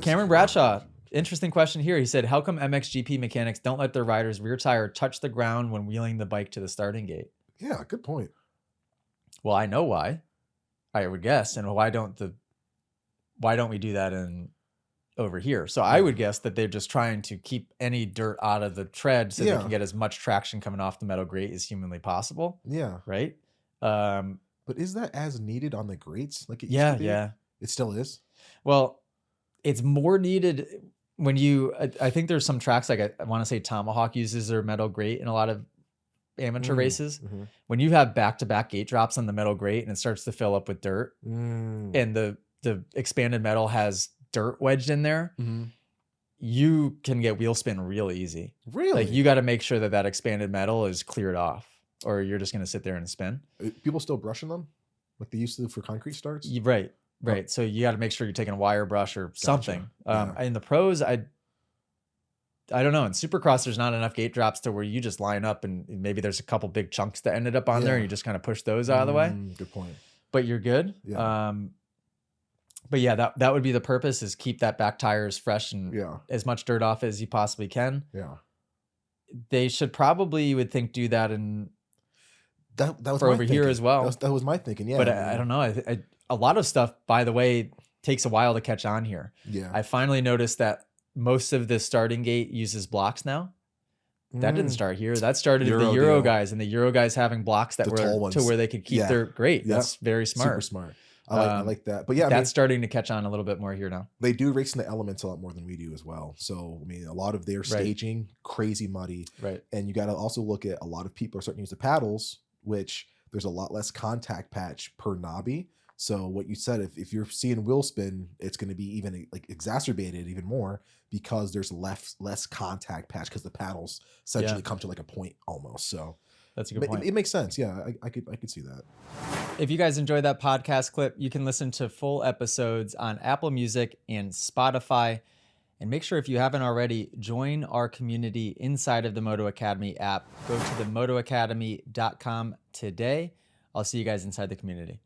Cameron Bradshaw, interesting question here. He said, how come MXGP mechanics don't let their riders' rear tire touch the ground when wheeling the bike to the starting gate? Yeah, good point. Well, I know why, I would guess. And why don't we do that over here? So I would guess that they're just trying to keep any dirt out of the tread so they can get as much traction coming off the metal grate as humanly possible. Yeah. Right? But is that as needed on the grates like it used to be? Yeah. It still is? Well, it's more needed when I think there's some tracks, like I want to say Tomahawk uses their metal grate in a lot of amateur races. Mm-hmm. When you have back-to-back gate drops on the metal grate and it starts to fill up with dirt and the expanded metal has dirt wedged in there, you can get wheel spin real easy. Really? Like you got to make sure that expanded metal is cleared off or you're just going to sit there and spin. People still brushing them like they used to for concrete starts? Right. Right. So you got to make sure you're taking a wire brush or something. Yeah. In the pros, I don't know. In Supercross, there's not enough gate drops to where you just line up and maybe there's a couple big chunks that ended up on there and you just kind of push those out of the way. Good point. But you're good. Yeah. But yeah, that would be the purpose, is keep that back tires fresh and as much dirt off as you possibly can. Yeah. They should probably, you would think, do that that was for over here as well. That was my thinking. Yeah. But I don't know. A lot of stuff, by the way, takes a while to catch on here. Yeah. I finally noticed that most of the starting gate uses blocks now. That didn't start here. That started with the Euro guys, and the Euro guys having blocks that were to where they could keep their great. That's very smart. Super smart. I like that. But yeah, that's starting to catch on a little bit more here now. They do race in the elements a lot more than we do as well. So, I mean, a lot of their staging, crazy muddy. Right. And you got to also look at a lot of people are starting to use the paddles, which there's a lot less contact patch per knobby. So what you said, if you're seeing wheel spin, it's going to be even like exacerbated even more because there's less contact patch because the paddles essentially come to like a point almost. So that's a good point. It makes sense. Yeah, I could see that. If you guys enjoyed that podcast clip, you can listen to full episodes on Apple Music and Spotify. And make sure, if you haven't already, join our community inside of the Moto Academy app. Go to themotoacademy.com today. I'll see you guys inside the community.